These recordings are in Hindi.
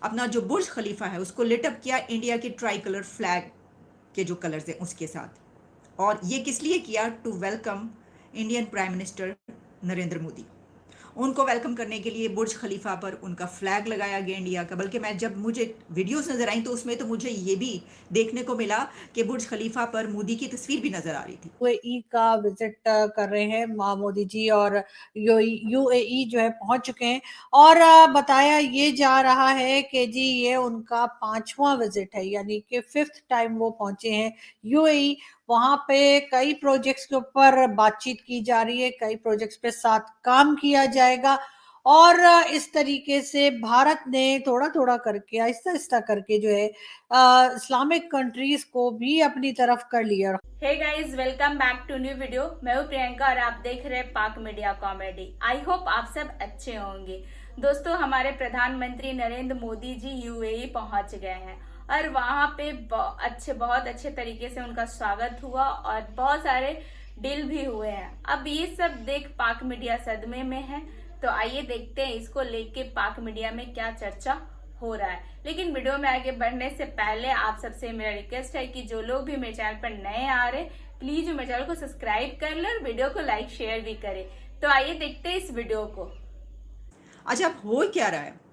अपना जो बुर्ज खलीफा है उसको लिटअप किया इंडिया के ट्राई कलर फ्लैग के जो कलर्स हैं उसके साथ। और ये किस लिए किया? To welcome Indian prime minister Narendra Modi. उनको वेलकम करने के लिए बुर्ज खलीफा पर उनका फ्लैग लगाया गया इंडिया का। बल्कि मैं जब मुझे वीडियोस नजर आई तो उसमें तो मुझे ये भी देखने को मिला कि बुर्ज खलीफा पर मोदी की तस्वीर भी नजर आ रही थी। यूएई का विजिट कर रहे हैं मोदी जी, और यूएई जो है पहुंच चुके हैं। और बताया ये जा रहा है कि जी ये उनका 5वां विजिट है, यानी कि 5th टाइम वो पहुंचे हैं यूएई। वहां पे कई प्रोजेक्ट्स के ऊपर बातचीत की जा रही है, कई प्रोजेक्ट्स पे साथ काम किया जाएगा। और इस तरीके से भारत ने थोड़ा थोड़ा करके, आहिस्ता आहिस्ता करके जो है इस्लामिक कंट्रीज को भी अपनी तरफ कर लिया। Hey guys, welcome back to new video. मैं हूं प्रियंका और आप देख रहे हैं पाक मीडिया कॉमेडी। आई होप आप सब अच्छे होंगे। दोस्तों, हमारे प्रधानमंत्री नरेंद्र मोदी जी यूएई पहुंच गए हैं और वहां पे बहुत अच्छे तरीके से उनका स्वागत हुआ और बहुत सारे डील भी हुए हैं। अब ये सब देख पाक मीडिया सदमे में है, तो आइए देखते हैं इसको लेके पाक मीडिया में क्या चर्चा हो रहा है। लेकिन वीडियो में आगे बढ़ने से पहले आप सबसे मेरा रिक्वेस्ट है कि जो लोग भी मेरे चैनल पर नए आ रहे, प्लीज मेरे चैनल को सब्सक्राइब कर ले और वीडियो को लाइक शेयर भी करें। तो आइए देखते हैं इस वीडियो को। अच्छा, अब हो क्या रहा है?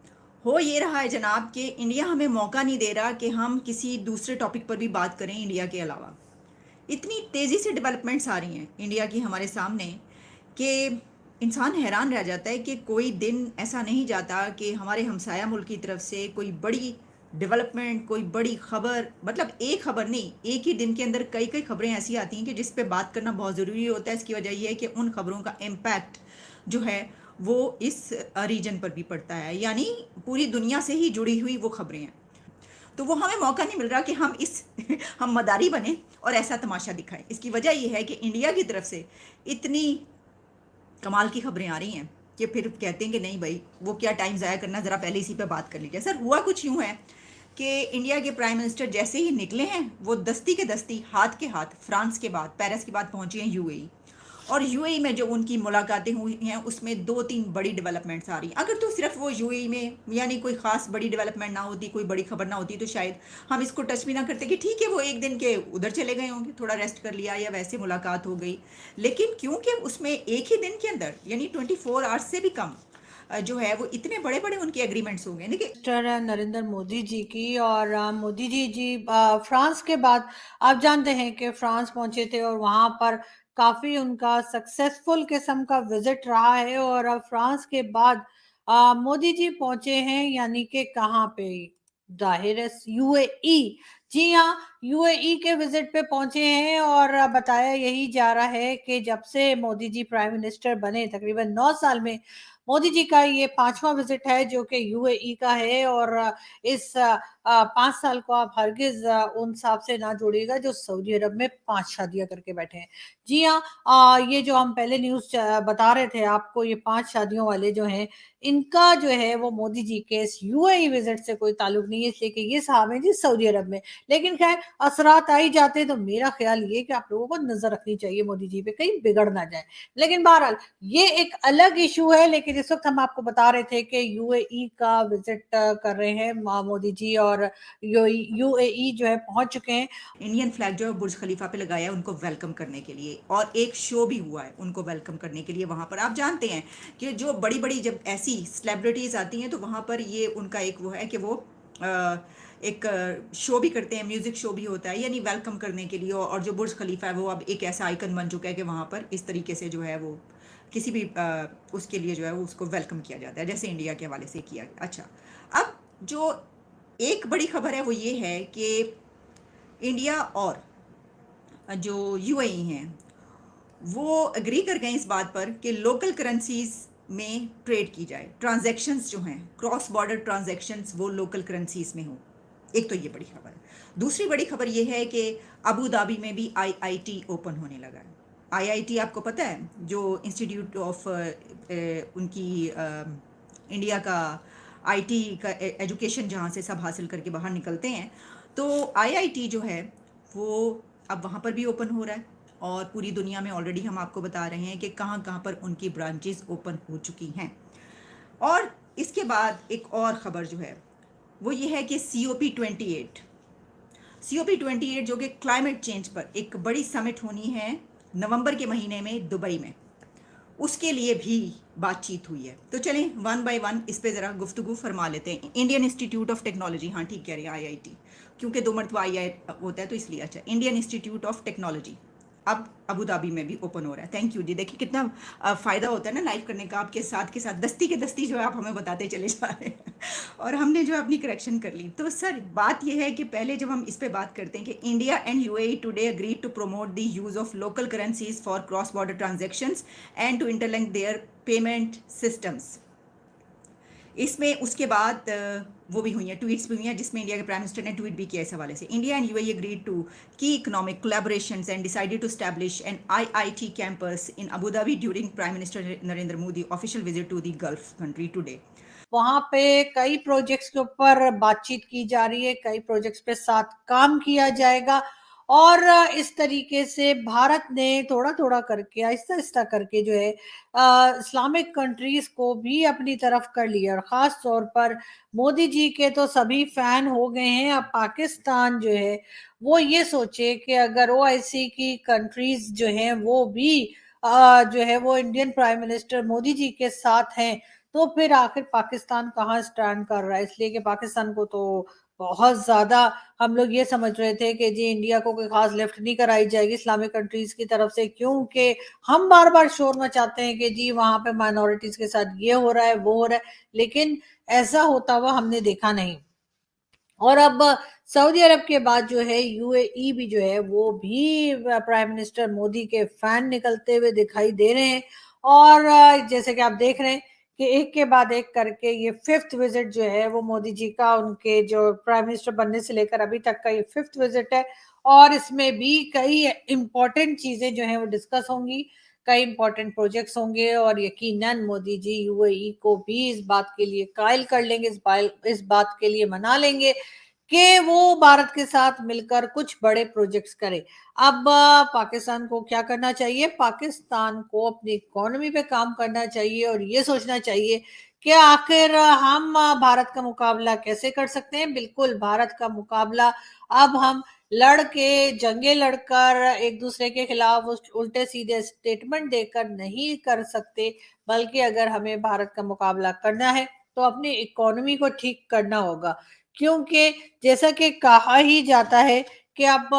हो ये रहा है जनाब कि इंडिया हमें मौका नहीं दे रहा कि हम किसी दूसरे टॉपिक पर भी बात करें इंडिया के अलावा। इतनी तेज़ी से डेवलपमेंट्स आ रही हैं इंडिया की हमारे सामने कि इंसान हैरान रह जाता है कि कोई दिन ऐसा नहीं जाता कि हमारे हमसाया मुल्क की तरफ से कोई बड़ी डेवलपमेंट, कोई बड़ी खबर, मतलब एक खबर नहीं, एक ही दिन के अंदर कई कई खबरें ऐसी आती हैं कि जिस पे बात करना बहुत ज़रूरी होता है। इसकी वजह यह है कि उन खबरों का इम्पैक्ट जो है वो इस रीजन पर भी पड़ता है, यानी पूरी दुनिया से ही जुड़ी हुई वो खबरें हैं। तो वो हमें मौका नहीं मिल रहा कि हम इस हम मदारी बने और ऐसा तमाशा दिखाएं। इसकी वजह यह है कि इंडिया की तरफ से इतनी कमाल की खबरें आ रही हैं कि फिर कहते हैं कि नहीं भाई, वो क्या टाइम ज़ाया करना, ज़रा पहले इसी पे बात कर लीजिए। सर, हुआ कुछ यूँ है कि इंडिया के प्राइम मिनिस्टर जैसे ही निकले हैं वो दस्ती के दस्ती, हाथ के हाथ, फ्रांस के बाद, पेरिस के बाद पहुंचे हैं यूएई। और यूएई में जो उनकी मुलाकातें हुई हैं उसमें 2-3 बड़ी डेवलपमेंट्स आ रही हैं। अगर तो सिर्फ वो यूएई में यानी कोई ख़ास बड़ी डेवलपमेंट ना होती, कोई बड़ी खबर ना होती, तो शायद हम इसको टच भी ना करते कि ठीक है वो एक दिन के उधर चले गए होंगे, थोड़ा रेस्ट कर लिया या वैसे मुलाकात हो गई। लेकिन क्योंकि उसमें एक ही दिन के अंदर यानी 24 आवर्स से भी कम जो है वो इतने बड़े बड़े उनके एग्रीमेंट्स हो गए। देखिए, मिस्टर नरेंद्र मोदी जी की, और मोदी जी फ्रांस के बाद आप जानते हैं कि फ्रांस पहुंचे थे और वहां पर काफी उनका सक्सेसफुल किस्म का विजिट रहा है। और अब फ्रांस के बाद मोदी जी पहुंचे हैं, यानी कि कहाँ पे? जाहिर है यूएई। जी हाँ, यूएई के विजिट पे पहुंचे हैं। और बताया यही जा रहा है कि जब से मोदी जी प्राइम मिनिस्टर बने तकरीबन 9 साल में मोदी जी का ये 5वां विजिट है जो कि यूएई का है। और इस 5 साल को आप हरगिज उन साहब से ना जोड़िएगा जो सऊदी अरब में 5 शादियां करके बैठे हैं। जी हाँ, ये जो हम पहले न्यूज बता रहे थे आपको, ये 5 शादियों वाले जो हैं, इनका जो है वो मोदी जी के इस यूएई विजिट से कोई ताल्लुक नहीं है, इसलिए कि ये साहब हैं जी सऊदी अरब में। लेकिन खैर, असरात आ ही जाते हैं, तो मेरा ख्याल ये कि आप लोगों को नजर रखनी चाहिए मोदी जी पे, कहीं बिगड़ ना जाए। लेकिन बहरहाल ये एक अलग इशू है। लेकिन इस वक्त हम आपको बता रहे थे कि यूएई का विजिट कर रहे हैं मोदी जी, और यूएई जो है पहुंच चुके हैं। इंडियन फ्लैग जो है बुर्ज खलीफा पे लगाया है उनको वेलकम करने के लिए, और एक शो भी हुआ है उनको वेलकम करने के लिए वहाँ पर। आप जानते हैं कि जो बड़ी बड़ी जब ऐसी सेलिब्रिटीज़ आती हैं तो वहाँ पर ये उनका एक वो है कि वो एक शो भी करते हैं, म्यूज़िक शो भी होता है, यानी वेलकम करने के लिए। और जो बुर्ज खलीफा है वो अब एक ऐसा आइकन बन चुका है कि वहाँ पर इस तरीके से जो है वो किसी भी उसके लिए जो है वो उसको वेलकम किया जाता है, जैसे इंडिया के हवाले से किया गया। अच्छा, अब जो एक बड़ी खबर है वो ये है कि इंडिया और जो यूएई हैं वो एग्री कर गए इस बात पर कि लोकल करेंसीज में ट्रेड की जाए, ट्रांजैक्शंस जो हैं क्रॉस बॉर्डर ट्रांजैक्शंस वो लोकल करेंसीज में हो। एक तो ये बड़ी खबर है। दूसरी बड़ी खबर ये है कि अबू धाबी में भी आईआईटी ओपन होने लगा है। आईआईटी आपको पता है, जो इंस्टीट्यूट ऑफ उनकी इंडिया का आईटी का एजुकेशन जहाँ से सब हासिल करके बाहर निकलते हैं, तो आईआईटी जो है वो अब वहाँ पर भी ओपन हो रहा है। और पूरी दुनिया में ऑलरेडी हम आपको बता रहे हैं कि कहाँ कहाँ पर उनकी ब्रांचेस ओपन हो चुकी हैं। और इसके बाद एक और ख़बर जो है वो ये है कि COP28 जो कि क्लाइमेट चेंज पर एक बड़ी समिट होनी है नवंबर के महीने में दुबई में, उसके लिए भी बातचीत हुई है। तो चलें वन बाय वन इस पे ज़रा गुफ्तगू फरमा लेते हैं। इंडियन इंस्टीट्यूट ऑफ टेक्नोलॉजी, हाँ ठीक कह रही हैं, IIT, क्योंकि 2 मरतबा II होता है तो इसलिए। अच्छा, इंडियन इंस्टीट्यूट ऑफ टेक्नोलॉजी अब अबू धाबी में भी ओपन हो रहा है। थैंक यू जी। देखिए कितना फ़ायदा होता है ना लाइव करने का, आपके साथ के साथ दस्ती के दस्ती जो है आप हमें बताते चले जा रहे हैं और हमने जो अपनी करेक्शन कर ली। तो सर बात यह है कि पहले जब हम इस पे बात करते हैं कि India and UAE today agreed to promote the use of local currencies for cross border transactions and to interlink their payment systems. इसमें उसके बाद वो भी हुई हैं, ट्वीट्स भी हुई हैं, जिसमें इंडिया के प्राइम मिनिस्टर ने ट्वीट भी किया इस हवाले से। India and UAE agreed to key economic collaborations and decided to establish an IIT campus in Abu Dhabi during Prime Minister Narendra Modi official visit to the Gulf country today. वहां पे कई प्रोजेक्ट्स के ऊपर बातचीत की जा रही है, कई प्रोजेक्ट्स पे साथ काम किया जाएगा और इस तरीके से भारत ने थोड़ा थोड़ा करके आहिस्ता आहिस्ता करके जो है इस्लामिक कंट्रीज को भी अपनी तरफ कर लिया और खास तौर पर मोदी जी के तो सभी फैन हो गए हैं। अब पाकिस्तान जो है वो ये सोचे कि अगर OIC की कंट्रीज जो हैं वो भी जो है वो Indian prime minister Modi ji के साथ हैं, तो फिर आखिर पाकिस्तान कहाँ स्टैंड कर रहा है। इसलिए कि पाकिस्तान को तो बहुत ज्यादा हम लोग ये समझ रहे थे कि जी इंडिया को कोई खास लिफ्ट नहीं कराई जाएगी इस्लामिक कंट्रीज की तरफ से, क्योंकि हम बार बार शोर मचाते हैं कि जी वहां पे माइनॉरिटीज के साथ ये हो रहा है वो हो रहा है, लेकिन ऐसा होता हुआ हमने देखा नहीं। और अब सऊदी अरब के बाद जो है UAE भी जो है वो भी प्राइम मिनिस्टर मोदी के फैन निकलते हुए दिखाई दे रहे हैं। और जैसे कि आप देख रहे हैं कि एक के बाद एक करके ये 5th विजिट जो है वो मोदी जी का उनके जो प्राइम मिनिस्टर बनने से लेकर अभी तक का ये 5th विजिट है। और इसमें भी कई इंपॉर्टेंट चीजें जो है वो डिस्कस होंगी, कई इंपॉर्टेंट प्रोजेक्ट्स होंगे और यकीनन मोदी जी UAE को भी इस बात के लिए कायल कर लेंगे, इस बात के लिए मना लेंगे कि वो भारत के साथ मिलकर कुछ बड़े प्रोजेक्ट्स करे। अब पाकिस्तान को क्या करना चाहिए? पाकिस्तान को अपनी इकोनॉमी पे काम करना चाहिए और ये सोचना चाहिए कि आखिर हम भारत का मुकाबला कैसे कर सकते हैं। बिल्कुल भारत का मुकाबला अब हम लड़ के जंगे लड़कर एक दूसरे के खिलाफ उल्टे सीधे स्टेटमेंट देकर नहीं कर सकते, बल्कि अगर हमें भारत का मुकाबला करना है तो अपनी इकोनॉमी को ठीक करना होगा। क्योंकि जैसा कि कहा ही जाता है कि अब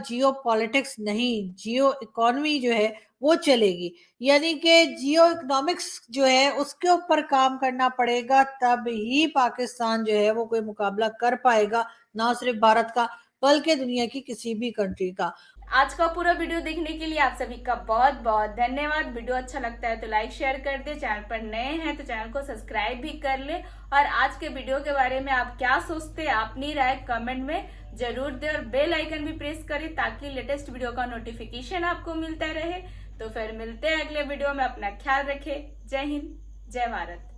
जियो पॉलिटिक्स नहीं, जियो इकोनॉमी जो है वो चलेगी, यानी कि जियो इकोनॉमिक्स जो है उसके ऊपर काम करना पड़ेगा, तब ही पाकिस्तान जो है वो कोई मुकाबला कर पाएगा, ना सिर्फ भारत का बल्कि दुनिया की किसी भी कंट्री का। आज का पूरा वीडियो देखने के लिए आप सभी का बहुत बहुत धन्यवाद। वीडियो अच्छा लगता है तो लाइक शेयर कर दे, चैनल पर नए हैं तो चैनल को सब्सक्राइब भी कर ले और आज के वीडियो के बारे में आप क्या सोचते हैं अपनी राय कमेंट में जरूर दे और बेल आइकन भी प्रेस करें ताकि लेटेस्ट वीडियो का नोटिफिकेशन आपको मिलता रहे। तो फिर मिलते हैं अगले वीडियो में, अपना ख्याल रखें। जय हिंद, जय भारत।